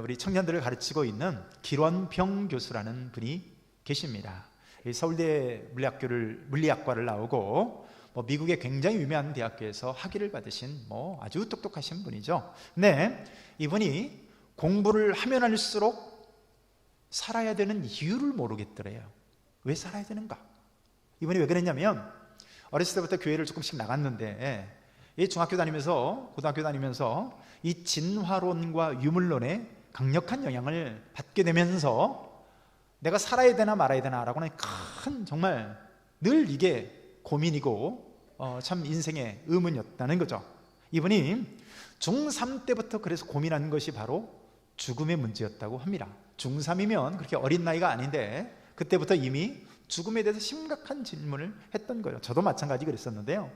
우리 청년들을 가르치고 있는 길원평 교수라는 분이 계십니다. 서울대 물리학과를 나오고 미국의 굉장히 유명한 대학교에서 학위를 받으신 아주 똑똑하신 분이죠. 근데 이분이 공부를 하면 할수록 살아야 되는 이유를 모르겠더래요. 왜 살아야 되는가? 이분이 왜 그랬냐면 어렸을 때부터 교회를 조금씩 나갔는데 이 중학교 다니면서 고등학교 다니면서 이 진화론과 유물론에 강력한 영향을 받게 되면서 내가 살아야 되나 말아야 되나 라고 하는 큰 정말 늘 이게 고민이고 참 인생의 의문이었다는 거죠. 이분이 중3 때부터 그래서 고민한 것이 바로 죽음의 문제였다고 합니다. 중3이면 그렇게 어린 나이가 아닌데 그때부터 이미 죽음에 대해서 심각한 질문을 했던 거예요. 저도 마찬가지 그랬었는데요.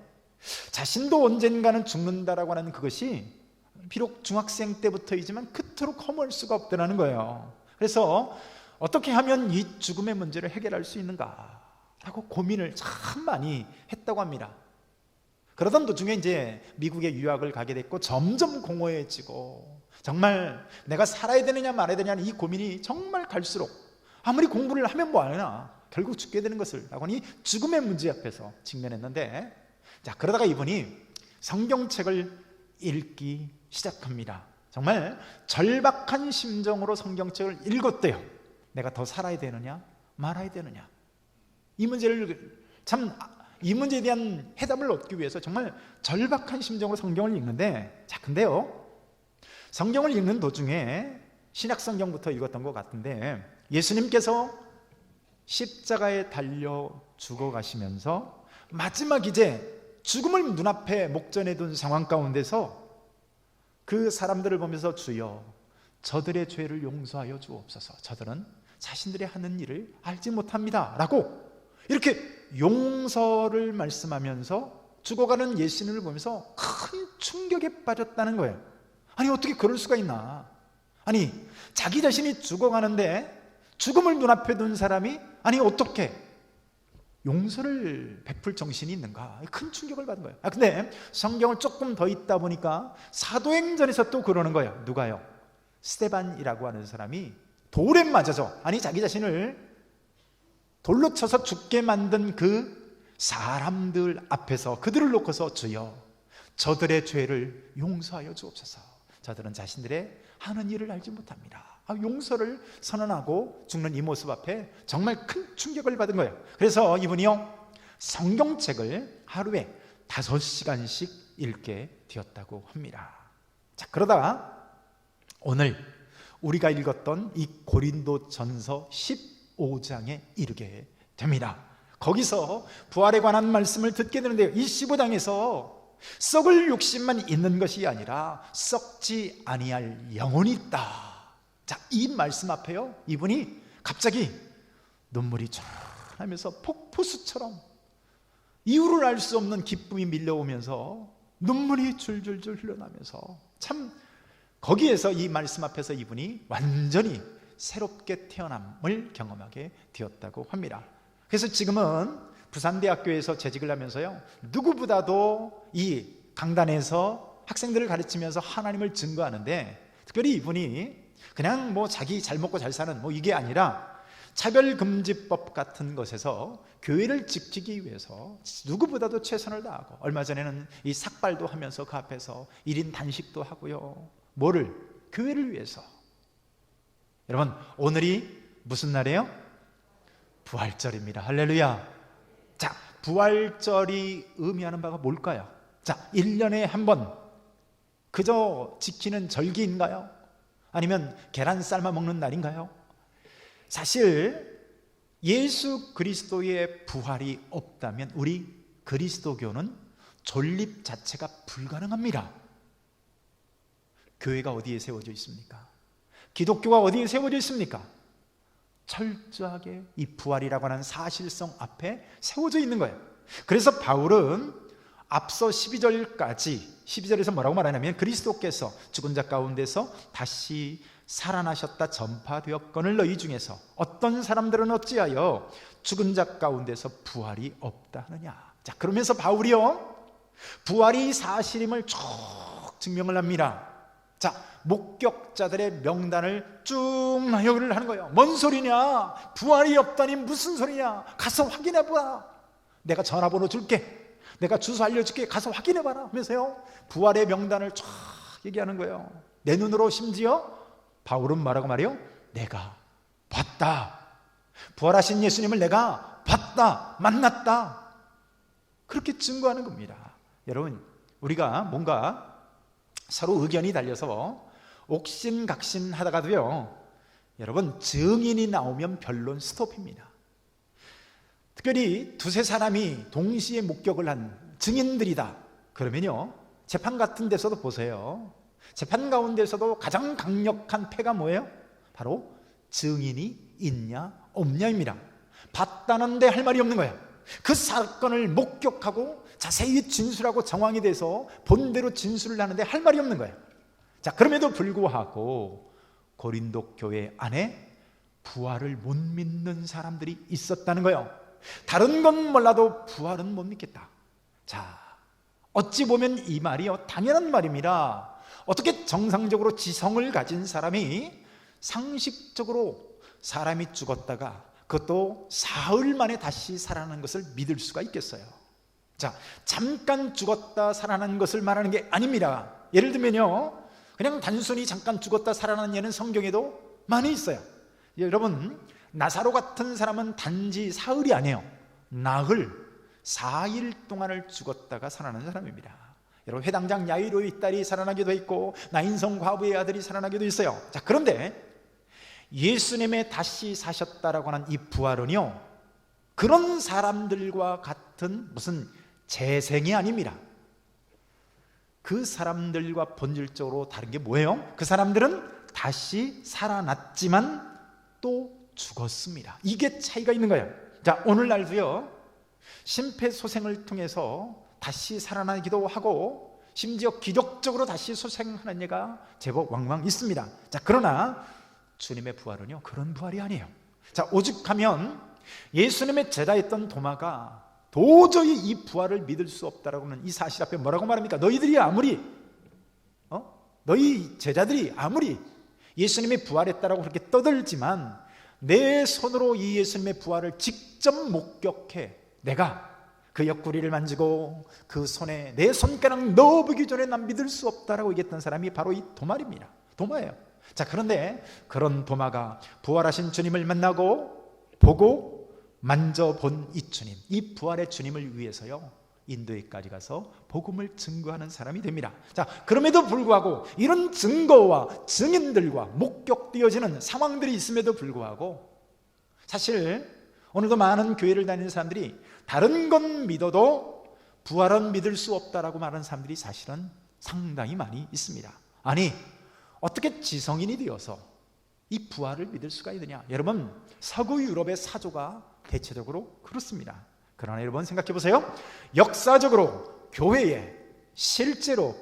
자신도 언젠가는 죽는다라고 하는 그것이 비록 중학생 때부터이지만 그토록 허무할 수가 없더라는 거예요. 그래서 어떻게 하면 이 죽음의 문제를 해결할 수 있는가 라고 고민을 참 많이 했다고 합니다. 그러던 도중에 이제 미국에 유학을 가게 됐고 점점 공허해지고 정말 내가 살아야 되느냐 말아야 되느냐 이 고민이 정말 갈수록 아무리 공부를 하면 뭐하나 결국 죽게 되는 것을 라고 하니 죽음의 문제 앞에서 직면했는데 그러다가 이분이 성경책을 읽기 시작합니다. 정말 절박한 심정으로 성경책을 읽었대요. 내가 더 살아야 되느냐 말아야 되느냐 이 문제에 대한 해답을 얻기 위해서 정말 절박한 심정으로 성경을 읽는데 근데요 성경을 읽는 도중에 신약성경부터 읽었던 것 같은데 예수님께서 십자가에 달려 죽어가시면서 마지막 이제 죽음을 눈앞에 목전에 둔 상황 가운데서 그 사람들을 보면서 주여 저들의 죄를 용서하여 주옵소서 저들은 자신들이 하는 일을 알지 못합니다 라고 이렇게 용서를 말씀하면서 죽어가는 예수님을 보면서 큰 충격에 빠졌다는 거예요. 아니 어떻게 그럴 수가 있나? 아니 자기 자신이 죽어가는데 죽음을 눈앞에 둔 사람이 아니 어떻게 용서를 베풀 정신이 있는가? 큰 충격을 받은 거예요. 근데 성경을 조금 더 읽다 보니까 사도행전에서 또 그러는 거예요. 누가요? 스데반이라고 하는 사람이 돌에 맞아서 아니 자기 자신을 돌로 쳐서 죽게 만든 그 사람들 앞에서 그들을 놓고서 주여 저들의 죄를 용서하여 주옵소서 저들은 자신들의 하는 일을 알지 못합니다. 용서를 선언하고 죽는 이 모습 앞에 정말 큰 충격을 받은 거예요. 그래서 이분이요 성경책을 하루에 5시간씩 읽게 되었다고 합니다. 그러다가 오늘 우리가 읽었던 이 고린도전서 15장에 이르게 됩니다. 거기서 부활에 관한 말씀을 듣게 되는데요, 이 15장에서 썩을 욕심만 있는 것이 아니라 썩지 아니할 영혼이 있다. 이 말씀 앞에요 이분이 갑자기 눈물이 쫙 하면서 폭포수처럼 이유를 알 수 없는 기쁨이 밀려오면서 눈물이 줄줄줄 흘러나면서 참 거기에서 이 말씀 앞에서 이분이 완전히 새롭게 태어남을 경험하게 되었다고 합니다. 그래서 지금은 부산대학교에서 재직을 하면서요 누구보다도 이 강단에서 학생들을 가르치면서 하나님을 증거하는데 특별히 이분이 그냥 자기 잘 먹고 잘 사는 이게 아니라 차별금지법 같은 것에서 교회를 지키기 위해서 누구보다도 최선을 다하고 얼마 전에는 이 삭발도 하면서 그 앞에서 1인 단식도 하고요. 뭐를? 교회를 위해서. 여러분 오늘이 무슨 날이에요? 부활절입니다. 할렐루야. 부활절이 의미하는 바가 뭘까요? 1년에 한 번 그저 지키는 절기인가요? 아니면 계란 삶아 먹는 날인가요? 사실 예수 그리스도의 부활이 없다면 우리 그리스도교는 존립 자체가 불가능합니다. 교회가 어디에 세워져 있습니까? 기독교가 어디에 세워져 있습니까? 철저하게 이 부활이라고 하는 사실성 앞에 세워져 있는 거예요. 그래서 바울은 앞서 12절에서 뭐라고 말하냐면 그리스도께서 죽은 자 가운데서 다시 살아나셨다 전파되었거늘 너희 중에서 어떤 사람들은 어찌하여 죽은 자 가운데서 부활이 없다 하느냐. 그러면서 바울이요 부활이 사실임을 쭉 증명을 합니다. 자, 목격자들의 명단을 쭉 나열을 하는 거예요. 뭔 소리냐? 부활이 없다니 무슨 소리냐? 가서 확인해보라. 내가 전화번호 줄게, 내가 주소 알려줄게, 가서 확인해봐라 하면서요, 부활의 명단을 쫙 얘기하는 거예요. 내 눈으로 심지어 바울은 뭐라고 말해요? 내가 봤다. 부활하신 예수님을 내가 봤다, 만났다. 그렇게 증거하는 겁니다. 여러분, 우리가 뭔가 서로 의견이 달려서 옥신각신 하다가도요, 여러분, 증인이 나오면 변론 스톱입니다. 특별히 두세 사람이 동시에 목격을 한 증인들이다 그러면요, 재판 같은 데서도 보세요. 재판 가운데서도 가장 강력한 패가 뭐예요? 바로 증인이 있냐 없냐입니다. 봤다는데 할 말이 없는 거예요. 그 사건을 목격하고 자세히 진술하고 정황에 대해서 본대로 진술을 하는데 할 말이 없는 거예요. 자, 그럼에도 불구하고 고린도 교회 안에 부활을 못 믿는 사람들이 있었다는 거예요. 다른 건 몰라도 부활은 못 믿겠다. 자, 어찌 보면 이 말이요, 당연한 말입니다. 어떻게 정상적으로 지성을 가진 사람이 상식적으로 사람이 죽었다가 그것도 사흘 만에 다시 살아나는 것을 믿을 수가 있겠어요? 자, 잠깐 죽었다 살아나는 것을 말하는 게 아닙니다. 예를 들면요, 그냥 단순히 잠깐 죽었다 살아나는 예는 성경에도 많이 있어요. 여러분, 나사로 같은 사람은 단지 사흘이 아니에요. 나흘, 4일 동안을 죽었다가 살아나는 사람입니다. 여러분, 회당장 야이로의 딸이 살아나기도 했고 나인성 과부의 아들이 살아나기도 있어요. 자, 그런데 예수님의 다시 사셨다라고 하는 이 부활은요, 그런 사람들과 같은 무슨 재생이 아닙니다. 그 사람들과 본질적으로 다른 게 뭐예요? 그 사람들은 다시 살아났지만 또 죽었습니다. 이게 차이가 있는 거예요. 자, 오늘날도요, 심폐소생을 통해서 다시 살아나기도 하고 심지어 기적적으로 다시 소생하는 예가 제법 왕왕 있습니다. 자, 그러나 주님의 부활은요, 그런 부활이 아니에요. 자, 오죽하면 예수님의 제자였던 도마가 도저히 이 부활을 믿을 수 없다라고 하는 이 사실 앞에 뭐라고 말합니까? 너희들이 아무리 너희 제자들이 아무리 예수님이 부활했다라고 그렇게 떠들지만 내 손으로 이 예수님의 부활을 직접 목격해 내가 그 옆구리를 만지고 그 손에 내 손가락 넣어보기 전에 난 믿을 수 없다라고 얘기했던 사람이 바로 이 도마입니다. 도마예요. 자, 그런데 그런 도마가 부활하신 주님을 만나고 보고 만져본 이 주님, 이 부활의 주님을 위해서요, 인도에까지 가서 복음을 증거하는 사람이 됩니다. 자, 그럼에도 불구하고 이런 증거와 증인들과 목격되어지는 상황들이 있음에도 불구하고 사실 오늘도 많은 교회를 다니는 사람들이 다른 건 믿어도 부활은 믿을 수 없다라고 말하는 사람들이 사실은 상당히 많이 있습니다. 아니, 어떻게 지성인이 되어서 이 부활을 믿을 수가 있느냐? 여러분, 서구 유럽의 사조가 대체적으로 그렇습니다. 그러나 여러분 생각해 보세요. 역사적으로 교회에 실제로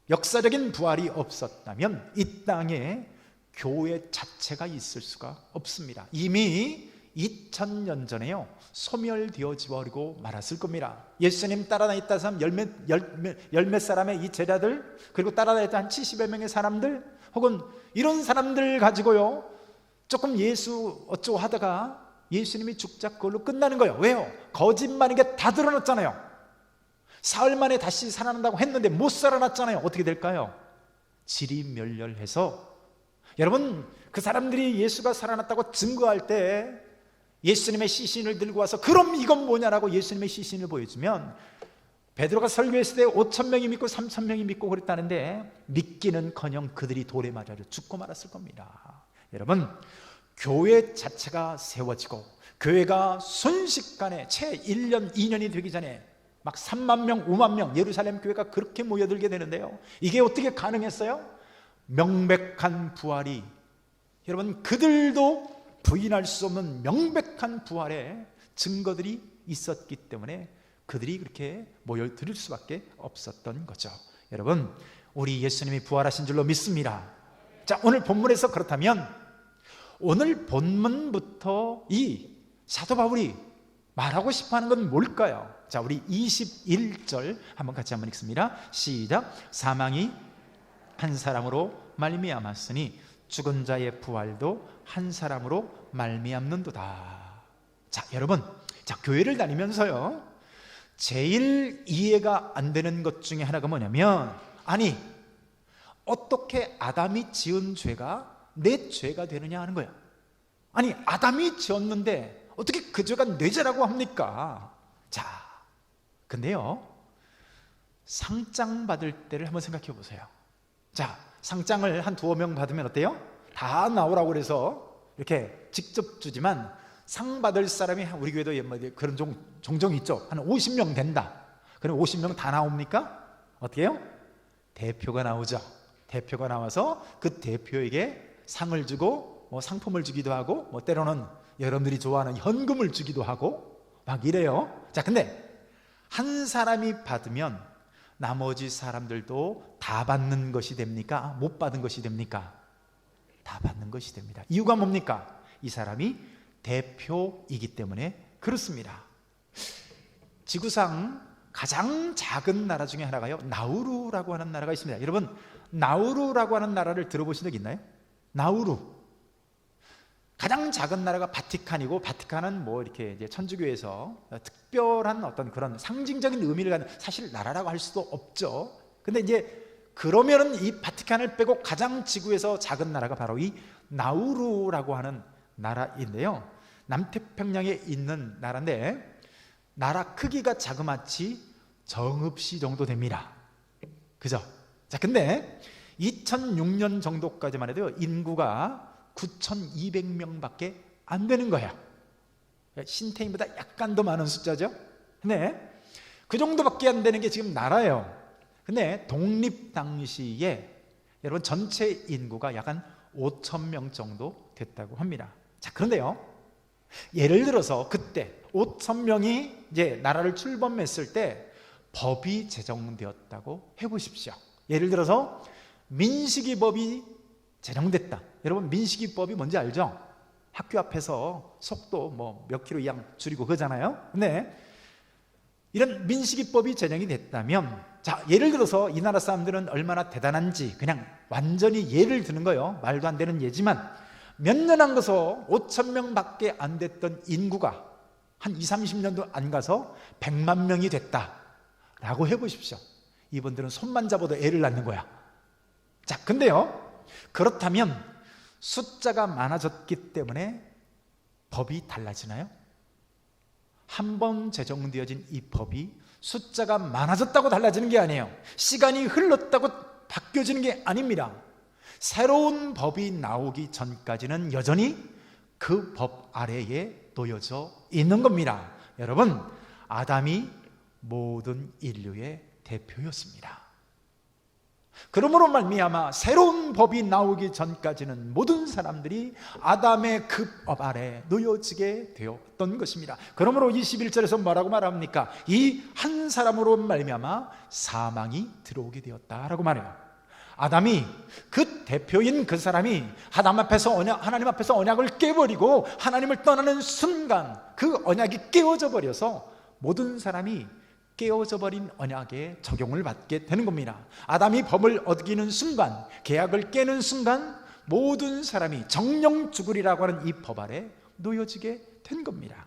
역사적인 부활이 없었다면 이 땅에 교회 자체가 있을 수가 없습니다. 이미 2000년 전에요, 소멸되어져 버리고 말았을 겁니다. 예수님 따라다녔다 사람 열몇 사람의 이 제자들, 그리고 따라다녔다 한 70여 명의 사람들, 혹은 이런 사람들 가지고요 조금 예수 어쩌고 하다가 예수님이 죽자 그걸로 끝나는 거예요. 왜요? 거짓말이게 다 드러났잖아요. 사흘 만에 다시 살아난다고 했는데 못 살아났잖아요. 어떻게 될까요? 지리멸렬해서, 여러분, 그 사람들이 예수가 살아났다고 증거할 때 예수님의 시신을 들고 와서 그럼 이건 뭐냐라고 예수님의 시신을 보여주면 베드로가 설교했을 때 5,000명이 믿고 3,000명이 믿고 그랬다는데 믿기는커녕 그들이 돌에 맞아 죽고 말았을 겁니다. 여러분, 교회 자체가 세워지고 교회가 순식간에 채 1년, 2년이 되기 전에 막 3만 명, 5만 명 예루살렘 교회가 그렇게 모여들게 되는데요, 이게 어떻게 가능했어요? 명백한 부활이, 여러분, 그들도 부인할 수 없는 명백한 부활의 증거들이 있었기 때문에 그들이 그렇게 모여들 수밖에 없었던 거죠. 여러분, 우리 예수님이 부활하신 줄로 믿습니다. 자, 오늘 본문에서 그렇다면 오늘 본문부터 이 사도 바울이 말하고 싶어하는 건 뭘까요? 자, 우리 21절 한번 같이 한번 읽습니다. 시작. 사망이 한 사람으로 말미암았으니 죽은 자의 부활도 한 사람으로 말미암는도다. 자, 여러분, 자, 교회를 다니면서요, 제일 이해가 안 되는 것 중에 하나가 뭐냐면, 아니, 어떻게 아담이 지은 죄가 내 죄가 되느냐 하는 거예요. 아니, 아담이 지었는데 어떻게 그 죄가 내 죄라고 합니까? 자, 근데요, 상장 받을 때를 한번 생각해 보세요. 자, 상장을 한 2명 받으면 어때요? 다 나오라고 그래서 이렇게 직접 주지만 상 받을 사람이 우리 교회도 그런 종종 있죠. 한 50명 된다. 그럼 50명 다 나옵니까? 어떻게 해요? 대표가 나오죠. 대표가 나와서 그 대표에게 상을 주고 뭐 상품을 주기도 하고 뭐 때로는 여러분들이 좋아하는 현금을 주기도 하고 막 이래요. 자, 근데 한 사람이 받으면 나머지 사람들도 다 받는 것이 됩니까? 못 받은 것이 됩니까? 다 받는 것이 됩니다. 이유가 뭡니까? 이 사람이 대표이기 때문에 그렇습니다. 지구상 가장 작은 나라 중에 하나가요, 나우루라고 하는 나라가 있습니다. 여러분, 나우루라고 하는 나라를 들어보신 적 있나요? 나우루. 가장 작은 나라가 바티칸이고, 바티칸은 뭐 이렇게 이제 천주교에서 특별한 어떤 그런 상징적인 의미를 갖는, 사실 나라라고 할 수도 없죠. 근데 이제 그러면은 이 바티칸을 빼고 가장 지구에서 작은 나라가 바로 이 나우루라고 하는 나라인데요, 남태평양에 있는 나라인데 나라 크기가 자그마치 정읍시 정도 됩니다. 그죠? 자, 근데 2006년 정도까지만 해도 인구가 9,200명밖에 안 되는 거야. 신태인보다 약간 더 많은 숫자죠. 근데 그 정도밖에 안 되는 게 지금 나라예요. 근데 독립 당시에 여러분 전체 인구가 약 한 5,000명 정도 됐다고 합니다. 자, 그런데요, 예를 들어서 그때 5,000명이 이제 나라를 출범했을 때 법이 제정되었다고 해보십시오. 예를 들어서 민식이법이 제정됐다. 여러분, 민식이법이 뭔지 알죠? 학교 앞에서 속도 뭐 몇 킬로 이상 줄이고 그러잖아요. 근데 이런 민식이법이 제정이 됐다면, 자, 예를 들어서 이 나라 사람들은 얼마나 대단한지 그냥 완전히 예를 드는 거예요. 말도 안 되는 예지만 몇 년 안 가서 5,000명밖에 안 됐던 인구가 한 20, 30년도 안 가서 100만 명이 됐다라고 해보십시오. 이분들은 손만 잡아도 애를 낳는 거야. 자, 근데요, 그렇다면 숫자가 많아졌기 때문에 법이 달라지나요? 한 번 제정되어진 이 법이 숫자가 많아졌다고 달라지는 게 아니에요. 시간이 흘렀다고 바뀌어지는 게 아닙니다. 새로운 법이 나오기 전까지는 여전히 그 법 아래에 놓여져 있는 겁니다. 여러분, 아담이 모든 인류의 대표였습니다. 그러므로 말미암아 새로운 법이 나오기 전까지는 모든 사람들이 아담의 그 법 아래 놓여지게 되었던 것입니다. 그러므로 21절에서 뭐라고 말합니까? 이 한 사람으로 말미암아 사망이 들어오게 되었다라고 말해요. 아담이, 그 대표인 그 사람이 하나님 앞에서 언약을 깨버리고 하나님을 떠나는 순간 그 언약이 깨어져 버려서 모든 사람이 깨어져 버린 언약에 적용을 받게 되는 겁니다. 아담이 법을 어기는 순간, 계약을 깨는 순간 모든 사람이 정령 죽으리라고 하는 이 법 아래 놓여지게 된 겁니다.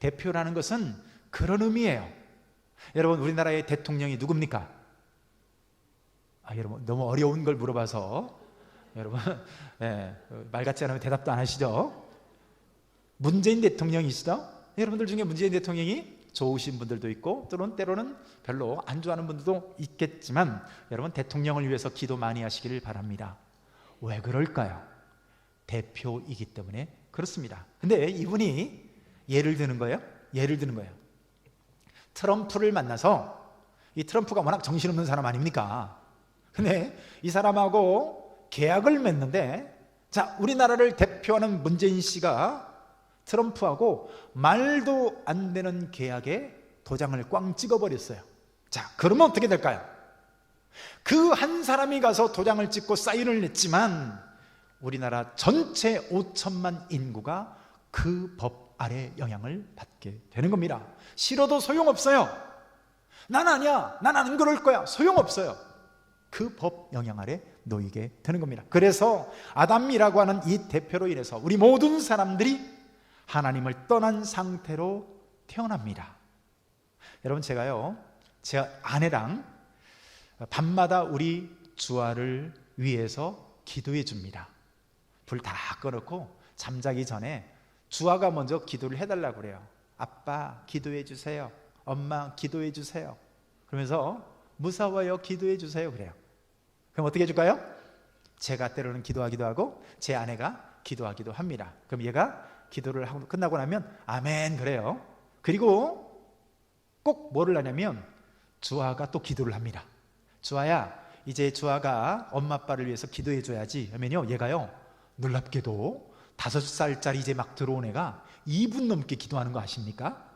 대표라는 것은 그런 의미예요. 여러분, 우리나라의 대통령이 누굽니까? 여러분, 너무 어려운 걸 물어봐서 여러분 말 같지 않으면 대답도 안 하시죠? 문재인 대통령이시죠? 여러분들 중에 문재인 대통령이 좋으신 분들도 있고 때로는 별로 안 좋아하는 분들도 있겠지만, 여러분, 대통령을 위해서 기도 많이 하시기를 바랍니다. 왜 그럴까요? 대표이기 때문에 그렇습니다. 근데 이분이 예를 드는 거예요. 트럼프를 만나서, 이 트럼프가 워낙 정신없는 사람 아닙니까? 근데 이 사람하고 계약을 맺는데, 자, 우리나라를 대표하는 문재인 씨가 트럼프하고 말도 안 되는 계약에 도장을 꽝 찍어버렸어요. 자, 그러면 어떻게 될까요? 그 한 사람이 가서 도장을 찍고 사인을 냈지만 우리나라 전체 5천만 인구가 그 법 아래 영향을 받게 되는 겁니다. 싫어도 소용없어요. 난 아니야, 난 안 그럴 거야, 소용없어요. 그 법 영향 아래 놓이게 되는 겁니다. 그래서 아담이라고 하는 이 대표로 인해서 우리 모든 사람들이 하나님을 떠난 상태로 태어납니다. 여러분, 제가요, 제 아내랑 밤마다 우리 주아를 위해서 기도해 줍니다. 불 다 꺼놓고 잠자기 전에 주아가 먼저 기도를 해달라고 그래요. 아빠 기도해 주세요. 엄마 기도해 주세요. 그러면서 무서워요 기도해 주세요 그래요. 그럼 어떻게 해줄까요? 제가 때로는 기도하기도 하고 제 아내가 기도하기도 합니다. 그럼 얘가 기도를 하고 끝나고 나면 아멘 그래요. 그리고 꼭 뭐를 하냐면 주아가 또 기도를 합니다. 주아야, 이제 주아가 엄마 아빠를 위해서 기도해 줘야지 하면요, 얘가요 놀랍게도 5살짜리 이제 막 들어온 애가 2분 넘게 기도하는 거 아십니까?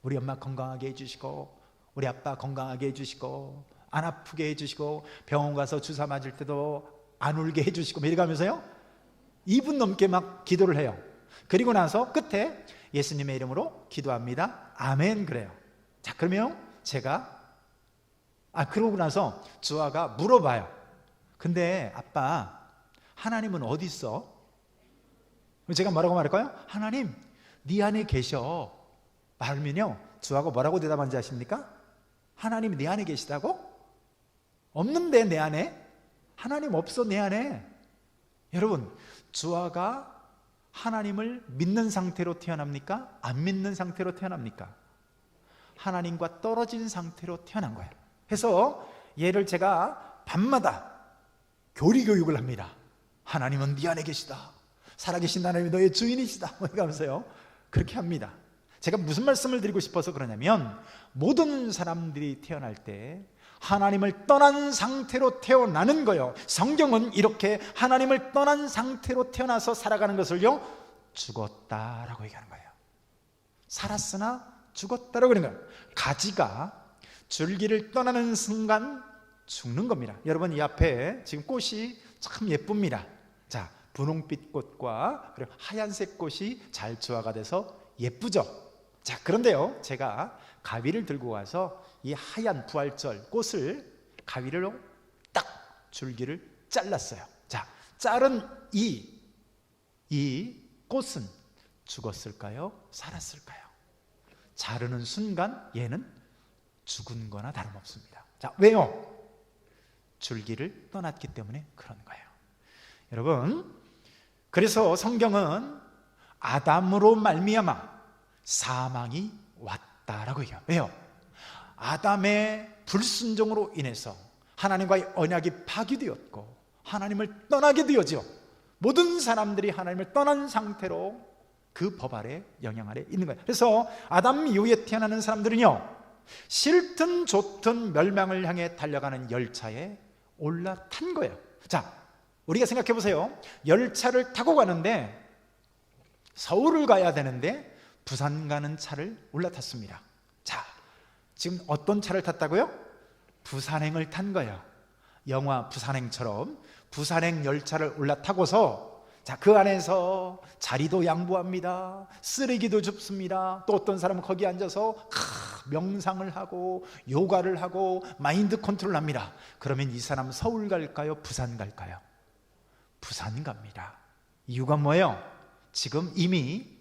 우리 엄마 건강하게 해주시고 우리 아빠 건강하게 해주시고 안 아프게 해주시고 병원 가서 주사 맞을 때도 안 울게 해주시고 이래가면서요 2분 넘게 막 기도를 해요. 그리고 나서 끝에 예수님의 이름으로 기도합니다. 아멘 그래요. 자, 그러면 제가 그러고 나서 주아가 물어봐요. 근데 아빠, 하나님은 어디 있어? 제가 뭐라고 말할까요? 하나님 네 안에 계셔 말면요, 주아가 뭐라고 대답하는지 아십니까? 하나님이 내 안에 계시다고? 없는데 내 안에? 하나님 없어 내 안에. 여러분, 주아가 하나님을 믿는 상태로 태어납니까? 안 믿는 상태로 태어납니까? 하나님과 떨어진 상태로 태어난 거예요. 그래서 얘를 제가 밤마다 교리 교육을 합니다. 하나님은 네 안에 계시다. 살아계신 하나님이 너의 주인이시다. 이렇게 하면서요 그렇게 합니다. 제가 무슨 말씀을 드리고 싶어서 그러냐면, 모든 사람들이 태어날 때 하나님을 떠난 상태로 태어나는 거예요. 성경은 이렇게 하나님을 떠난 상태로 태어나서 살아가는 것을요 죽었다라고 얘기하는 거예요. 살았으나 죽었다라고 그러는 거예요. 가지가 줄기를 떠나는 순간 죽는 겁니다. 여러분, 이 앞에 지금 꽃이 참 예쁩니다. 자, 분홍빛 꽃과 그리고 하얀색 꽃이 잘 조화가 돼서 예쁘죠. 자, 그런데요 제가 가위를 들고 가서 이 하얀 부활절 꽃을 가위로 딱 줄기를 잘랐어요. 자, 자른 이 꽃은 죽었을까요? 살았을까요? 자르는 순간 얘는 죽은 거나 다름없습니다. 자, 왜요? 줄기를 떠났기 때문에 그런 거예요. 여러분, 그래서 성경은 아담으로 말미암아 사망이 왔다라고 얘기해요. 왜요? 아담의 불순종으로 인해서 하나님과의 언약이 파기되었고 하나님을 떠나게 되어져 모든 사람들이 하나님을 떠난 상태로 그 법 아래, 영향 아래 있는 거예요. 그래서 아담 이후에 태어나는 사람들은요 싫든 좋든 멸망을 향해 달려가는 열차에 올라탄 거예요. 자, 우리가 생각해 보세요. 열차를 타고 가는데 서울을 가야 되는데 부산 가는 차를 올라탔습니다. 자, 지금 어떤 차를 탔다고요? 부산행을 탄 거예요. 영화 부산행처럼 부산행 열차를 올라타고서 자, 그 안에서 자리도 양보합니다. 쓰레기도 줍습니다. 또 어떤 사람은 거기 앉아서 명상을 하고 요가를 하고 마인드 컨트롤 합니다. 그러면 이 사람은 서울 갈까요? 부산 갈까요? 부산 갑니다. 이유가 뭐예요? 지금 이미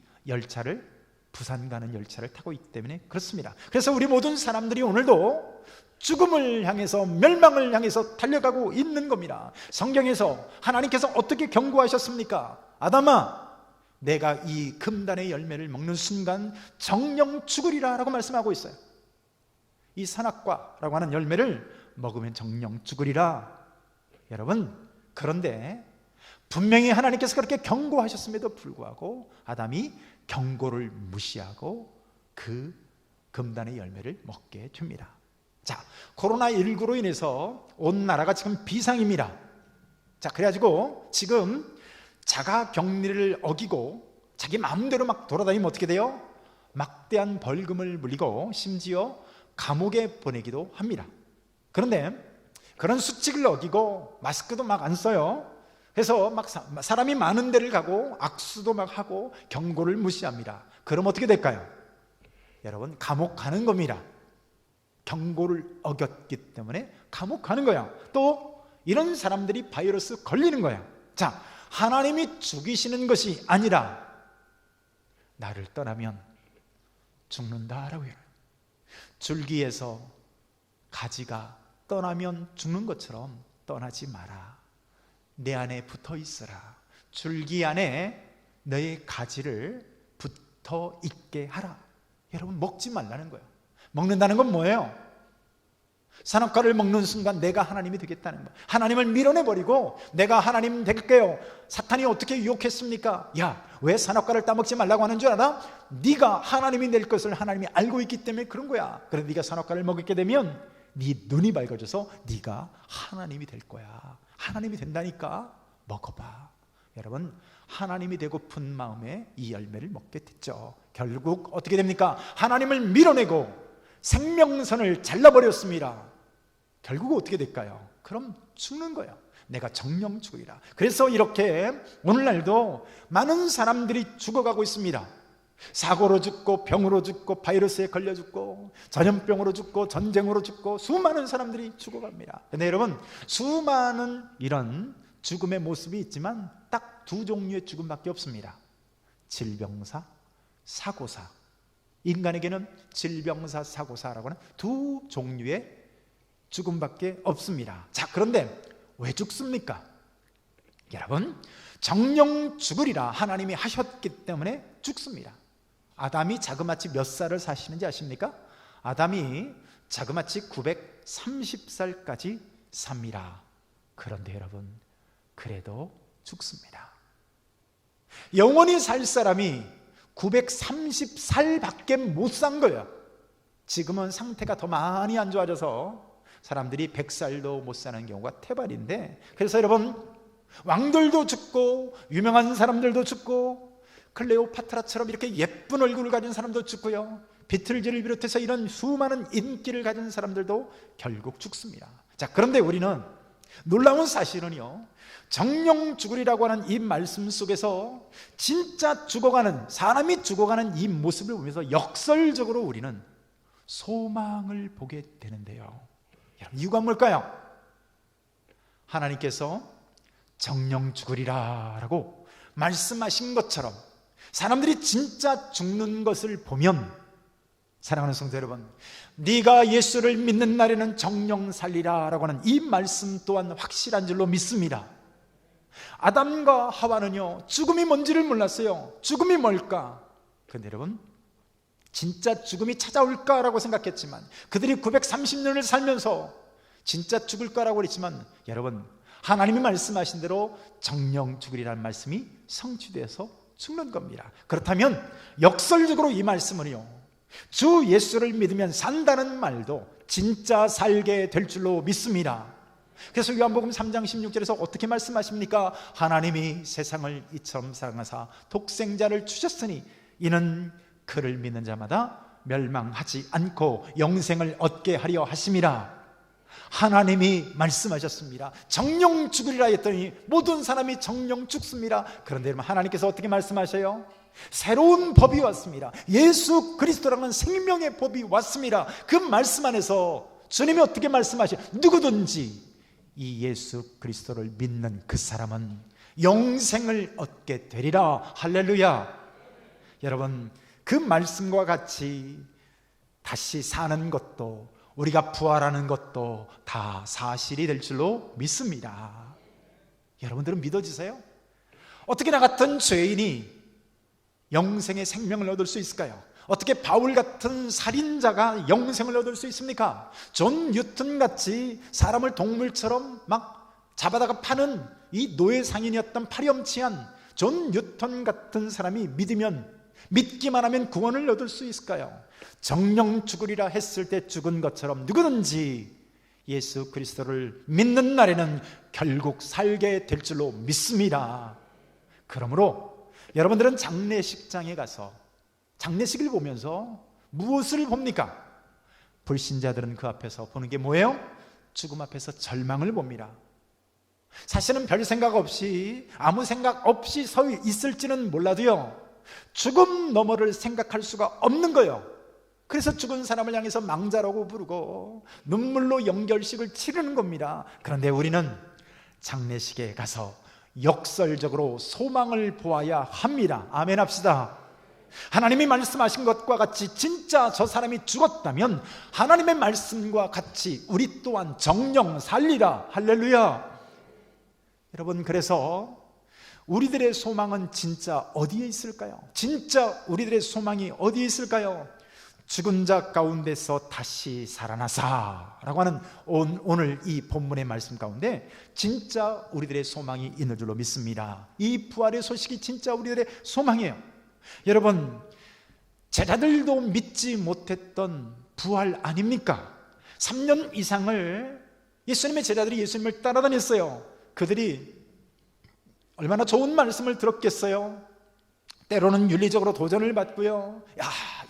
부산 가는 열차를 타고 있기 때문에 그렇습니다. 그래서 우리 모든 사람들이 오늘도 죽음을 향해서, 멸망을 향해서 달려가고 있는 겁니다. 성경에서 하나님께서 어떻게 경고하셨습니까? 아담아, 내가 이 금단의 열매를 먹는 순간 정령 죽으리라 라고 말씀하고 있어요. 이 선악과라고 하는 열매를 먹으면 정령 죽으리라. 여러분, 그런데 분명히 하나님께서 그렇게 경고하셨음에도 불구하고 아담이 경고를 무시하고 그 금단의 열매를 먹게 됩니다. 자, 코로나19로 인해서 온 나라가 지금 비상입니다. 자, 그래가지고 지금 자가 격리를 어기고 자기 마음대로 막 돌아다니면 어떻게 돼요? 막대한 벌금을 물리고 심지어 감옥에 보내기도 합니다. 그런데 그런 수칙을 어기고 마스크도 막 안 써요. 그래서 막 사람이 많은 데를 가고 악수도 막 하고 경고를 무시합니다. 그럼 어떻게 될까요? 여러분, 감옥 가는 겁니다. 경고를 어겼기 때문에 감옥 가는 거야. 또 이런 사람들이 바이러스 걸리는 거야. 자, 하나님이 죽이시는 것이 아니라 나를 떠나면 죽는다라고 해요. 줄기에서 가지가 떠나면 죽는 것처럼 떠나지 마라. 내 안에 붙어 있어라. 줄기 안에 너의 가지를 붙어 있게 하라. 여러분, 먹지 말라는 거예요. 먹는다는 건 뭐예요? 선악과를 먹는 순간 내가 하나님이 되겠다는 거예요. 하나님을 밀어내버리고 내가 하나님 될게요. 사탄이 어떻게 유혹했습니까? 야, 왜 선악과를 따먹지 말라고 하는 줄 알아? 네가 하나님이 될 것을 하나님이 알고 있기 때문에 그런 거야. 그래서 네가 선악과를 먹게 되면 네 눈이 밝아져서 네가 하나님이 될 거야. 하나님이 된다니까 먹어봐. 여러분, 하나님이 되고픈 마음에 이 열매를 먹게 됐죠. 결국 어떻게 됩니까? 하나님을 밀어내고 생명선을 잘라버렸습니다. 결국 어떻게 될까요? 그럼 죽는 거예요. 내가 정령 죽으리라. 그래서 이렇게 오늘날도 많은 사람들이 죽어가고 있습니다. 사고로 죽고 병으로 죽고 바이러스에 걸려 죽고 전염병으로 죽고 전쟁으로 죽고 수많은 사람들이 죽어갑니다. 근데 여러분, 수많은 이런 죽음의 모습이 있지만 딱 두 종류의 죽음밖에 없습니다. 질병사, 사고사. 인간에게는 질병사, 사고사라고 하는 두 종류의 죽음밖에 없습니다. 자, 그런데 왜 죽습니까? 여러분, 정령 죽으리라 하나님이 하셨기 때문에 죽습니다. 아담이 자그마치 몇 살을 사시는지 아십니까? 아담이 자그마치 930살까지 삽니다. 그런데 여러분, 그래도 죽습니다. 영원히 살 사람이 930살밖에 못 산 거예요. 지금은 상태가 더 많이 안 좋아져서 사람들이 100살도 못 사는 경우가 태반인데, 그래서 여러분, 왕들도 죽고 유명한 사람들도 죽고 클레오파트라처럼 이렇게 예쁜 얼굴을 가진 사람도 죽고요, 비틀즈를 비롯해서 이런 수많은 인기를 가진 사람들도 결국 죽습니다. 자, 그런데 우리는 놀라운 사실은요, 정령 죽으리라고 하는 이 말씀 속에서 진짜 죽어가는, 사람이 죽어가는 이 모습을 보면서 역설적으로 우리는 소망을 보게 되는데요. 여러분, 이유가 뭘까요? 하나님께서 정령 죽으리라 라고 말씀하신 것처럼 사람들이 진짜 죽는 것을 보면, 사랑하는 성도 여러분, 네가 예수를 믿는 날에는 정령 살리라 라고 하는 이 말씀 또한 확실한 줄로 믿습니다. 아담과 하와는요, 죽음이 뭔지를 몰랐어요. 죽음이 뭘까? 그런데 여러분, 진짜 죽음이 찾아올까라고 생각했지만, 그들이 930년을 살면서 진짜 죽을까라고 그랬지만, 여러분, 하나님이 말씀하신 대로 정령 죽으리라는 말씀이 성취돼서 죽는 겁니다. 그렇다면 역설적으로 이 말씀은요, 주 예수를 믿으면 산다는 말도 진짜 살게 될 줄로 믿습니다. 그래서 요한복음 3장 16절에서 어떻게 말씀하십니까? 하나님이 세상을 이처럼 사랑하사 독생자를 주셨으니 이는 그를 믿는 자마다 멸망하지 않고 영생을 얻게 하려 하심이라. 하나님이 말씀하셨습니다. 정령 죽으리라 했더니 모든 사람이 정령 죽습니다. 그런데 여러분, 하나님께서 어떻게 말씀하셔요? 새로운 법이 왔습니다. 예수 그리스도라는 생명의 법이 왔습니다. 그 말씀 안에서 주님이 어떻게 말씀하셔요? 누구든지 이 예수 그리스도를 믿는 그 사람은 영생을 얻게 되리라. 할렐루야. 여러분, 그 말씀과 같이 다시 사는 것도, 우리가 부활하는 것도 다 사실이 될 줄로 믿습니다. 여러분들은 믿어지세요? 어떻게 나 같은 죄인이 영생의 생명을 얻을 수 있을까요? 어떻게 바울 같은 살인자가 영생을 얻을 수 있습니까? 존 뉴턴 같이 사람을 동물처럼 막 잡아다가 파는 이 노예 상인이었던 파렴치한 존 뉴턴 같은 사람이 믿기만 하면 구원을 얻을 수 있을까요? 정령 죽으리라 했을 때 죽은 것처럼 누구든지 예수 그리스도를 믿는 날에는 결국 살게 될 줄로 믿습니다. 그러므로 여러분들은 장례식장에 가서 장례식을 보면서 무엇을 봅니까? 불신자들은 그 앞에서 보는 게 뭐예요? 죽음 앞에서 절망을 봅니다. 사실은 별 생각 없이, 아무 생각 없이 서 있을지는 몰라도요, 죽음 너머를 생각할 수가 없는 거예요. 그래서 죽은 사람을 향해서 망자라고 부르고 눈물로 영결식을 치르는 겁니다. 그런데 우리는 장례식에 가서 역설적으로 소망을 보아야 합니다. 아멘 합시다. 하나님이 말씀하신 것과 같이 진짜 저 사람이 죽었다면 하나님의 말씀과 같이 우리 또한 정령 살리라. 할렐루야. 여러분, 그래서 우리들의 소망은 진짜 어디에 있을까요? 진짜 우리들의 소망이 어디에 있을까요? 죽은 자 가운데서 다시 살아나사 라고 하는 오늘 이 본문의 말씀 가운데 진짜 우리들의 소망이 있는 줄로 믿습니다. 이 부활의 소식이 진짜 우리들의 소망이에요. 여러분, 제자들도 믿지 못했던 부활 아닙니까? 3년 이상을 예수님의 제자들이 예수님을 따라다녔어요. 그들이 얼마나 좋은 말씀을 들었겠어요. 때로는 윤리적으로 도전을 받고요,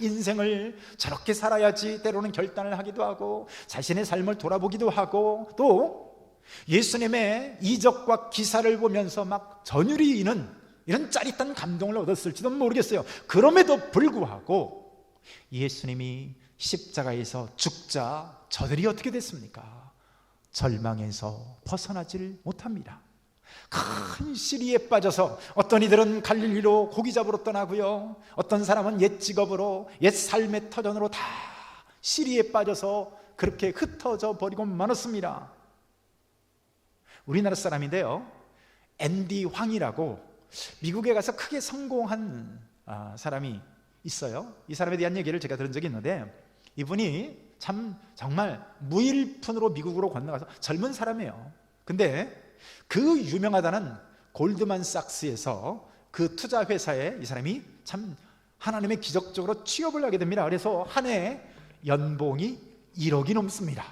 인생을 저렇게 살아야지 때로는 결단을 하기도 하고 자신의 삶을 돌아보기도 하고 또 예수님의 이적과 기사를 보면서 막 전율이 이는 이런 짜릿한 감동을 얻었을지도 모르겠어요. 그럼에도 불구하고 예수님이 십자가에서 죽자 저들이 어떻게 됐습니까? 절망에서 벗어나질 못합니다. 큰 시리에 빠져서 어떤 이들은 갈릴리로 고기 잡으러 떠나고요, 어떤 사람은 옛 직업으로 옛 삶의 터전으로 다 시리에 빠져서 그렇게 흩어져 버리고 말았습니다. 우리나라 사람인데요, 앤디 황이라고 미국에 가서 크게 성공한 사람이 있어요. 이 사람에 대한 얘기를 제가 들은 적이 있는데 이분이 참 정말 무일푼으로 미국으로 건너가서 젊은 사람이에요. 근데 그 유명하다는 골드만삭스에서 그 투자 회사에 이 사람이 참 하나님의 기적적으로 취업을 하게 됩니다. 그래서 한 해 연봉이 1억이 넘습니다.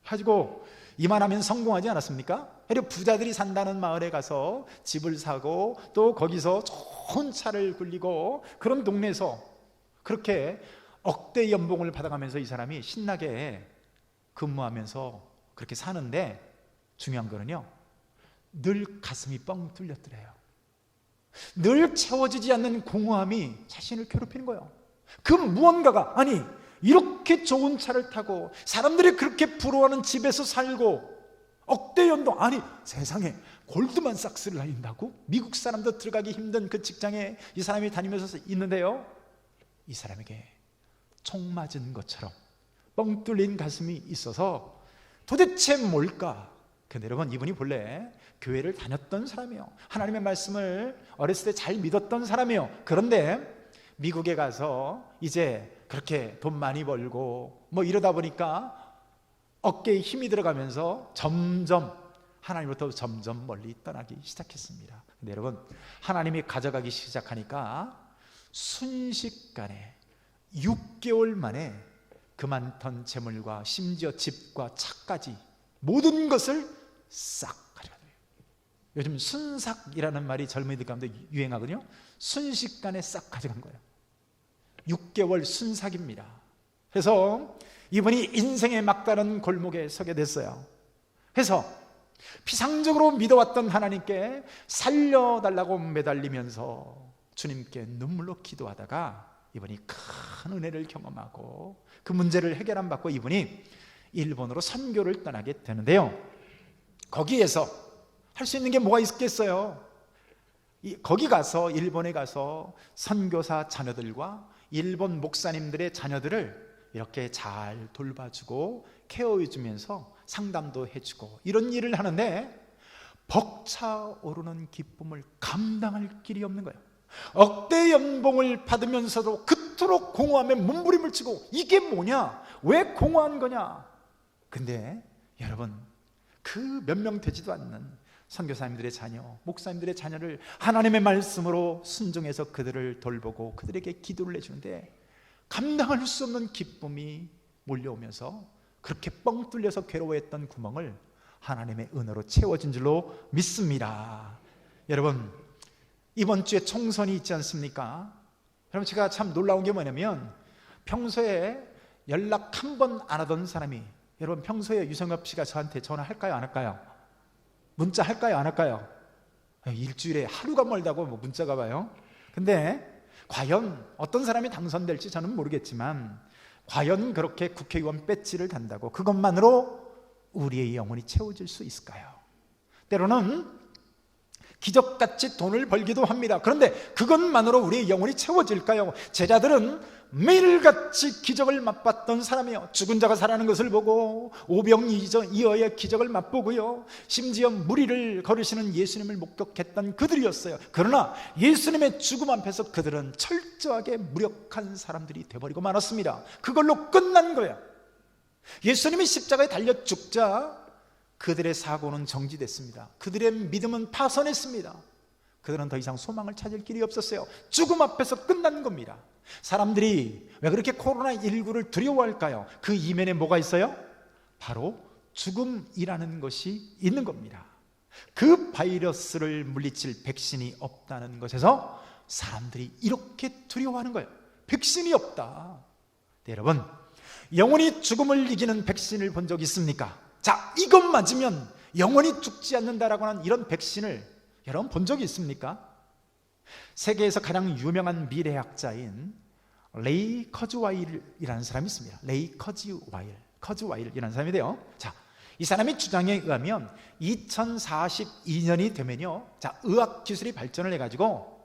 가지고 이만하면 성공하지 않았습니까? 그리고 부자들이 산다는 마을에 가서 집을 사고 또 거기서 좋은 차를 굴리고 그런 동네에서 그렇게 억대 연봉을 받아가면서 이 사람이 신나게 근무하면서 그렇게 사는데 중요한 거는요, 늘 가슴이 뻥 뚫렸더래요. 늘 채워지지 않는 공허함이 자신을 괴롭히는 거예요. 그 무언가가, 아니 이렇게 좋은 차를 타고 사람들이 그렇게 부러워하는 집에서 살고 억대 연봉, 아니 세상에 골드만삭스를 다닌다고? 미국 사람도 들어가기 힘든 그 직장에 이 사람이 다니면서 있는데요, 이 사람에게 총 맞은 것처럼 뻥 뚫린 가슴이 있어서 도대체 뭘까? 근데 여러분, 이분이 본래 교회를 다녔던 사람이에요. 하나님의 말씀을 어렸을 때 잘 믿었던 사람이에요. 그런데 미국에 가서 이제 그렇게 돈 많이 벌고 뭐 이러다 보니까 어깨에 힘이 들어가면서 점점 하나님으로부터 점점 멀리 떠나기 시작했습니다. 근데 여러분, 하나님이 가져가기 시작하니까 순식간에 6개월 만에 그 많던 재물과 심지어 집과 차까지 모든 것을 싹 가져가요. 요즘 순삭이라는 말이 젊은이들 가운데 유행하거든요. 순식간에 싹 가져간 거예요. 6개월 순삭입니다. 그래서 이분이 인생의 막다른 골목에 서게 됐어요. 그래서 피상적으로 믿어왔던 하나님께 살려달라고 매달리면서 주님께 눈물로 기도하다가 이분이 큰 은혜를 경험하고 그 문제를 해결 안 받고 이분이 일본으로 선교를 떠나게 되는데요, 거기에서 할 수 있는 게 뭐가 있겠어요? 거기 가서, 일본에 가서 선교사 자녀들과 일본 목사님들의 자녀들을 이렇게 잘 돌봐주고 케어해주면서 상담도 해주고 이런 일을 하는데 벅차오르는 기쁨을 감당할 길이 없는 거예요. 억대 연봉을 받으면서도 그토록 공허함에 몸부림을 치고 이게 뭐냐? 왜 공허한 거냐? 근데 여러분, 그 몇 명 되지도 않는 선교사님들의 자녀, 목사님들의 자녀를 하나님의 말씀으로 순종해서 그들을 돌보고 그들에게 기도를 해주는데 감당할 수 없는 기쁨이 몰려오면서 그렇게 뻥 뚫려서 괴로워했던 구멍을 하나님의 은혜로 채워진 줄로 믿습니다. 여러분, 이번 주에 총선이 있지 않습니까? 여러분, 제가 참 놀라운 게 뭐냐면 평소에 연락 한 번 안 하던 사람이, 여러분 평소에 유성엽 씨가 저한테 전화할까요 안 할까요? 문자 할까요 안 할까요? 일주일에 하루가 멀다고 뭐 문자가 와요. 근데 과연 어떤 사람이 당선될지 저는 모르겠지만 과연 그렇게 국회의원 배지를 단다고 그것만으로 우리의 영혼이 채워질 수 있을까요? 때로는 기적같이 돈을 벌기도 합니다. 그런데 그것만으로 우리의 영혼이 채워질까요? 제자들은 매일같이 기적을 맛봤던 사람이요, 죽은 자가 살아나는 것을 보고 오병이어의 기적을 맛보고요, 심지어 무리를 걸으시는 예수님을 목격했던 그들이었어요. 그러나 예수님의 죽음 앞에서 그들은 철저하게 무력한 사람들이 되어버리고 말았습니다. 그걸로 끝난 거예요. 예수님이 십자가에 달려 죽자 그들의 사고는 정지됐습니다. 그들의 믿음은 파손했습니다. 그들은 더 이상 소망을 찾을 길이 없었어요. 죽음 앞에서 끝난 겁니다. 사람들이 왜 그렇게 코로나19를 두려워할까요? 그 이면에 뭐가 있어요? 바로 죽음이라는 것이 있는 겁니다. 그 바이러스를 물리칠 백신이 없다는 것에서 사람들이 이렇게 두려워하는 거예요. 백신이 없다. 네, 여러분, 영원히 죽음을 이기는 백신을 본 적 있습니까? 자, 이것 맞으면 영원히 죽지 않는다라고 하는 이런 백신을 여러분 본 적이 있습니까? 세계에서 가장 유명한 미래학자인 레이 커즈와일이라는 사람이 있습니다. 레이 커즈와일이라는 사람인데요. 자, 이 사람의 주장에 의하면 2042년이 되면요, 자, 의학 기술이 발전을 해가지고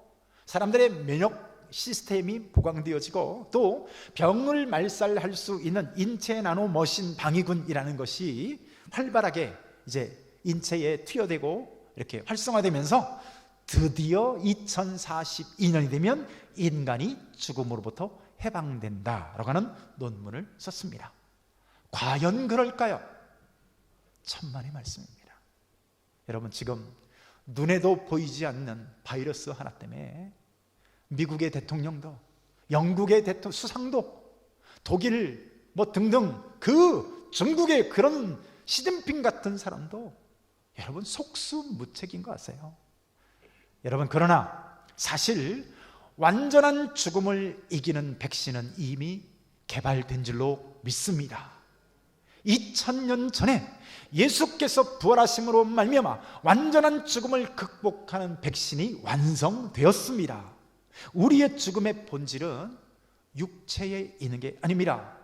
사람들의 면역 시스템이 보강되어지고 또 병을 말살할 수 있는 인체 나노 머신 방위군이라는 것이 활발하게 이제 인체에 투여되고 이렇게 활성화되면서 드디어 2042년이 되면 인간이 죽음으로부터 해방된다라고 하는 논문을 썼습니다. 과연 그럴까요? 천만의 말씀입니다. 여러분, 지금 눈에도 보이지 않는 바이러스 하나 때문에 미국의 대통령도, 영국의 수상도, 독일 등등 그 중국의 그런 시진핑 같은 사람도 여러분 속수무책인 거 아세요? 여러분, 그러나 사실 완전한 죽음을 이기는 백신은 이미 개발된 줄로 믿습니다. 2000년 전에 예수께서 부활하심으로 말미암아 완전한 죽음을 극복하는 백신이 완성되었습니다. 우리의 죽음의 본질은 육체에 있는 게 아닙니다.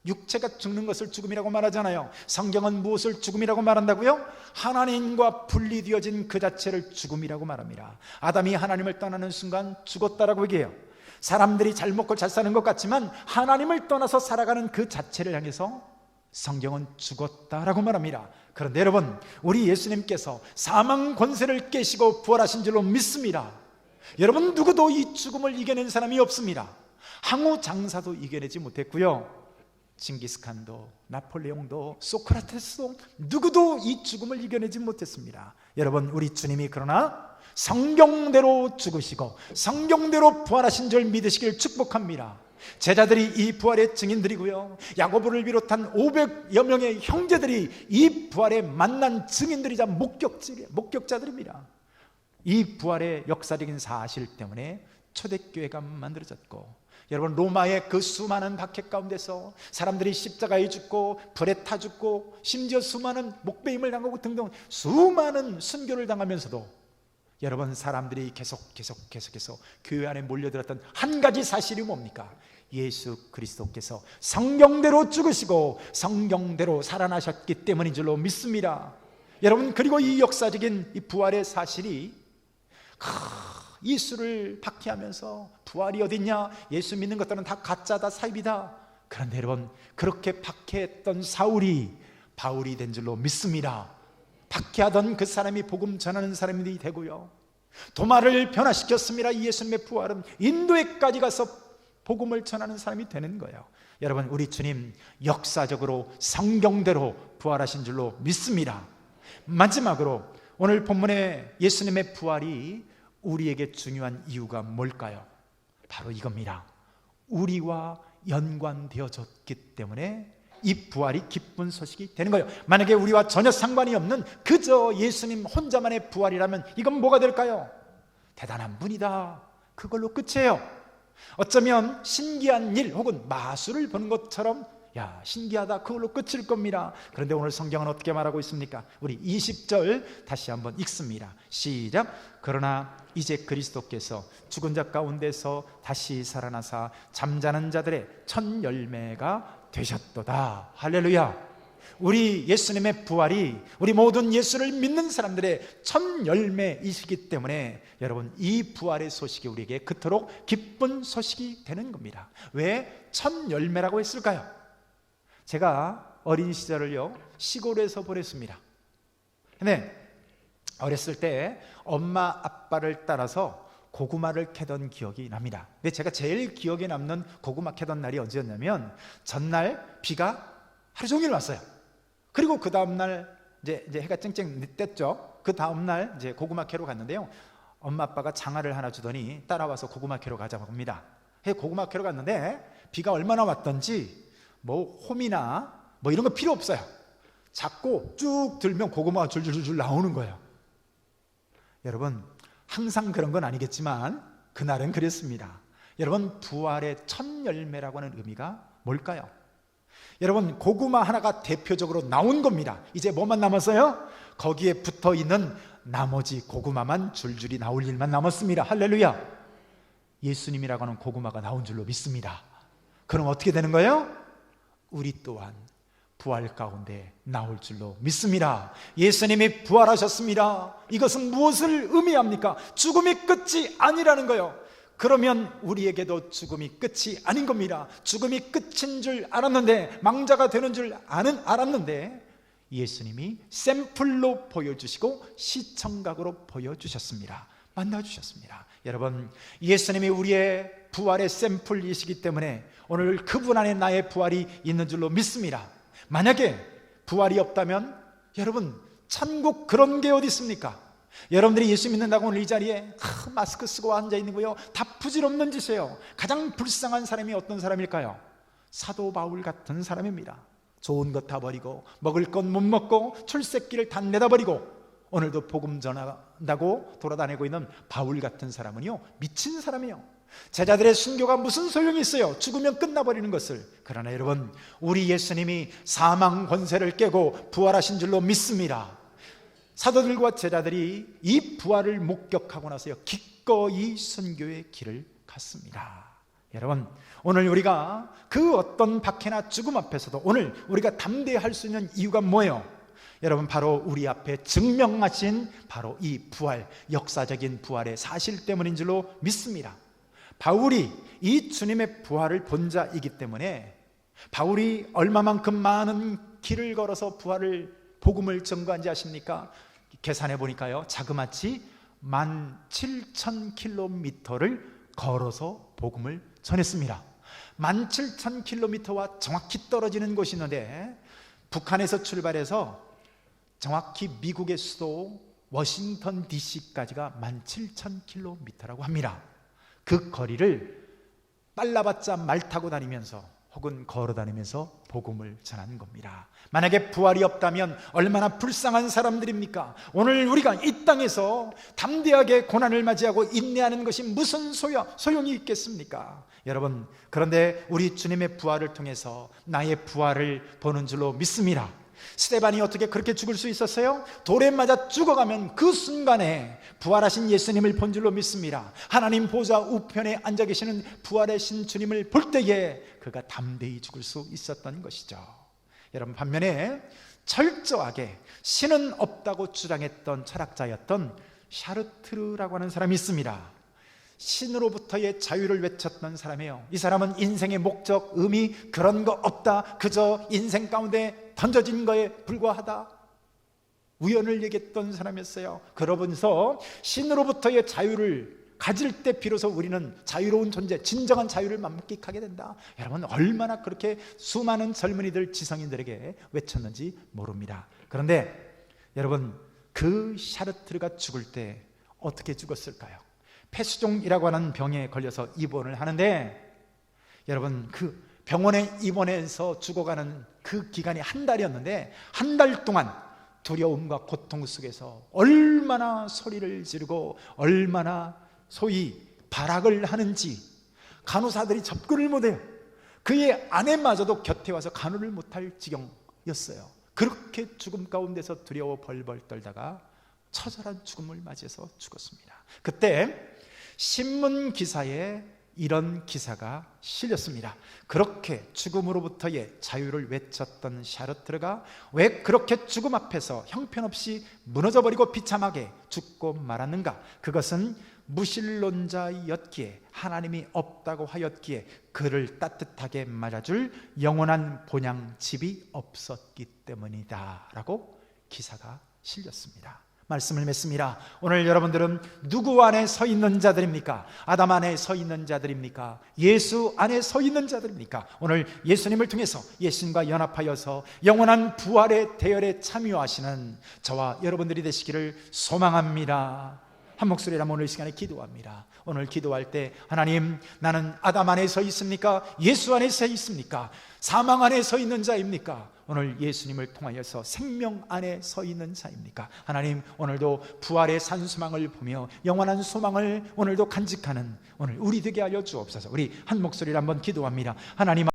육체가 죽는 것을 죽음이라고 말하잖아요. 성경은 무엇을 죽음이라고 말한다고요? 하나님과 분리되어진 그 자체를 죽음이라고 말합니다. 아담이 하나님을 떠나는 순간 죽었다라고 얘기해요. 사람들이 잘 먹고 잘 사는 것 같지만 하나님을 떠나서 살아가는 그 자체를 향해서 성경은 죽었다라고 말합니다. 그런데 여러분, 우리 예수님께서 사망 권세를 깨시고 부활하신 줄로 믿습니다. 여러분, 누구도 이 죽음을 이겨낸 사람이 없습니다. 항우 장사도 이겨내지 못했고요, 징기스칸도, 나폴레옹도, 소크라테스도 누구도 이 죽음을 이겨내지 못했습니다. 여러분, 우리 주님이 그러나 성경대로 죽으시고 성경대로 부활하신 줄 믿으시길 축복합니다. 제자들이 이 부활의 증인들이고요, 야고보를 비롯한 500여 명의 형제들이 이 부활에 만난 증인들이자 목격자들입니다. 이 부활의 역사적인 사실 때문에 초대교회가 만들어졌고, 여러분, 로마의 그 수많은 박해 가운데서 사람들이 십자가에 죽고 불에 타 죽고 심지어 수많은 목베임을 당하고 등등 수많은 순교를 당하면서도 여러분, 사람들이 계속해서 교회 안에 몰려들었던 한 가지 사실이 뭡니까? 예수 그리스도께서 성경대로 죽으시고 성경대로 살아나셨기 때문인 줄로 믿습니다. 여러분, 그리고 이 역사적인 이 부활의 사실이 예수를 박해하면서 부활이 어딨냐, 예수 믿는 것들은 다 가짜다, 사입이다. 그런데 여러분, 그렇게 박해했던 사울이 바울이 된 줄로 믿습니다. 박해하던 그 사람이 복음 전하는 사람이 되고요, 도마를 변화시켰습니다. 예수님의 부활은 인도에까지 가서 복음을 전하는 사람이 되는 거예요. 여러분, 우리 주님 역사적으로 성경대로 부활하신 줄로 믿습니다. 마지막으로 오늘 본문의 예수님의 부활이 우리에게 중요한 이유가 뭘까요? 바로 이겁니다. 우리와 연관되어졌기 때문에 이 부활이 기쁜 소식이 되는 거예요. 만약에 우리와 전혀 상관이 없는 그저 예수님 혼자만의 부활이라면 이건 뭐가 될까요? 대단한 분이다, 그걸로 끝이에요. 어쩌면 신기한 일 혹은 마술을 보는 것처럼 야, 신기하다. 그걸로 끝일 겁니다. 그런데 오늘 성경은 어떻게 말하고 있습니까? 우리 20절 다시 한번 읽습니다. 시작. 그러나 이제 그리스도께서 죽은 자 가운데서 다시 살아나사 잠자는 자들의 첫 열매가 되셨도다. 할렐루야. 우리 예수님의 부활이 우리 모든 예수를 믿는 사람들의 첫 열매이시기 때문에 여러분, 이 부활의 소식이 우리에게 그토록 기쁜 소식이 되는 겁니다. 왜 첫 열매라고 했을까요? 제가 어린 시절을요, 시골에서 보냈습니다. 근데 어렸을 때 엄마 아빠를 따라서 고구마를 캐던 기억이 납니다. 근데 제가 제일 기억에 남는 고구마 캐던 날이 언제였냐면, 전날 비가 하루 종일 왔어요. 그리고 그 다음날 이제 해가 쨍쨍 떴죠. 그 다음날 이제 고구마 캐러 갔는데요, 엄마 아빠가 장아를 하나 주더니 따라와서 고구마 캐러 가자고 합니다. 고구마 캐러 갔는데 비가 얼마나 왔던지 뭐 홈이나 뭐 이런 거 필요 없어요. 잡고 쭉 들면 고구마가 줄줄줄 나오는 거예요. 여러분, 항상 그런 건 아니겠지만 그날은 그랬습니다. 여러분, 부활의 첫 열매라고 하는 의미가 뭘까요? 여러분, 고구마 하나가 대표적으로 나온 겁니다. 이제 뭐만 남았어요? 거기에 붙어있는 나머지 고구마만 줄줄이 나올 일만 남았습니다. 할렐루야. 예수님이라고 하는 고구마가 나온 줄로 믿습니다. 그럼 어떻게 되는 거예요? 우리 또한 부활 가운데 나올 줄로 믿습니다. 예수님이 부활하셨습니다. 이것은 무엇을 의미합니까? 죽음이 끝이 아니라는 거예요. 그러면 우리에게도 죽음이 끝이 아닌 겁니다. 죽음이 끝인 줄 알았는데, 망자가 되는 줄 알았는데, 예수님이 샘플로 보여주시고 시청각으로 보여주셨습니다. 만나주셨습니다. 여러분, 예수님이 우리의 부활의 샘플이시기 때문에 오늘 그분 안에 나의 부활이 있는 줄로 믿습니다. 만약에 부활이 없다면 여러분, 천국 그런 게 어디 있습니까? 여러분들이 예수 믿는다고 오늘 이 자리에 마스크 쓰고 앉아있는 거요, 다 부질없는 짓이에요. 가장 불쌍한 사람이 어떤 사람일까요? 사도 바울 같은 사람입니다. 좋은 것 다 버리고 먹을 건 못 먹고 출세길을 다 내다버리고 오늘도 복음 전한다고 돌아다니고 있는 바울 같은 사람은요, 미친 사람이에요. 제자들의 순교가 무슨 소용이 있어요? 죽으면 끝나버리는 것을. 그러나 여러분, 우리 예수님이 사망 권세를 깨고 부활하신 줄로 믿습니다. 사도들과 제자들이 이 부활을 목격하고 나서요, 기꺼이 순교의 길을 갔습니다. 여러분, 오늘 우리가 그 어떤 박해나 죽음 앞에서도 오늘 우리가 담대할 수 있는 이유가 뭐예요? 여러분, 바로 우리 앞에 증명하신 바로 이 부활, 역사적인 부활의 사실 때문인 줄로 믿습니다. 바울이 이 주님의 부활을 본 자이기 때문에, 바울이 얼마만큼 많은 길을 걸어서 부활을, 복음을 전거한지 아십니까? 계산해 보니까요, 자그마치 17,000km를 걸어서 복음을 전했습니다. 17,000km와 정확히 떨어지는 곳이 있는데, 북한에서 출발해서 정확히 미국의 수도 워싱턴 DC까지가 17,000km라고 합니다. 그 거리를 빨라봤자 말 타고 다니면서 혹은 걸어 다니면서 복음을 전하는 겁니다. 만약에 부활이 없다면 얼마나 불쌍한 사람들입니까? 오늘 우리가 이 땅에서 담대하게 고난을 맞이하고 인내하는 것이 무슨 소용이 있겠습니까? 여러분, 그런데 우리 주님의 부활을 통해서 나의 부활을 보는 줄로 믿습니다. 스데반이 어떻게 그렇게 죽을 수 있었어요? 돌에 맞아 죽어가면 그 순간에 부활하신 예수님을 본 줄로 믿습니다. 하나님 보좌 우편에 앉아 계시는 부활하신 주님을 볼 때에 그가 담대히 죽을 수 있었던 것이죠. 여러분, 반면에 철저하게 신은 없다고 주장했던 철학자였던 샤르트르라고 하는 사람이 있습니다. 신으로부터의 자유를 외쳤던 사람이에요. 이 사람은 인생의 목적, 의미 그런 거 없다, 그저 인생 가운데 던져진 거에 불과하다, 우연을 얘기했던 사람이었어요. 그러면서 신으로부터의 자유를 가질 때 비로소 우리는 자유로운 존재, 진정한 자유를 만끽하게 된다. 여러분, 얼마나 그렇게 수많은 젊은이들, 지성인들에게 외쳤는지 모릅니다. 그런데 여러분, 그 샤르트르가 죽을 때 어떻게 죽었을까요? 폐수종이라고 하는 병에 걸려서 입원을 하는데, 여러분, 그 병원에 입원해서 죽어가는 그 기간이 한 달이었는데, 한 달 동안 두려움과 고통 속에서 얼마나 소리를 지르고 얼마나 소위 발악을 하는지 간호사들이 접근을 못해요. 그의 아내마저도 곁에 와서 간호를 못할 지경이었어요. 그렇게 죽음 가운데서 두려워 벌벌 떨다가 처절한 죽음을 맞이해서 죽었습니다. 그때 신문 기사에 이런 기사가 실렸습니다. 그렇게 죽음으로부터의 자유를 외쳤던 샤르트르가 왜 그렇게 죽음 앞에서 형편없이 무너져버리고 비참하게 죽고 말았는가? 그것은 무신론자였기에, 하나님이 없다고 하였기에 그를 따뜻하게 맞아줄 영원한 본향집이 없었기 때문이다 라고 기사가 실렸습니다. 말씀을 맺습니다. 오늘 여러분들은 누구 안에 서 있는 자들입니까? 아담 안에 서 있는 자들입니까? 예수 안에 서 있는 자들입니까? 오늘 예수님을 통해서 예수님과 연합하여서 영원한 부활의 대열에 참여하시는 저와 여러분들이 되시기를 소망합니다. 한 목소리로 오늘 이 시간에 기도합니다. 오늘 기도할 때 하나님, 나는 아담 안에 서 있습니까? 예수 안에 서 있습니까? 사망 안에 서 있는 자입니까? 오늘 예수님을 통하여서 생명 안에 서 있는 자입니까? 하나님, 오늘도 부활의 산소망을 보며 영원한 소망을 오늘도 간직하는 오늘 우리 되게 하여 주옵소서. 우리 한 목소리로 한번 기도합니다. 하나님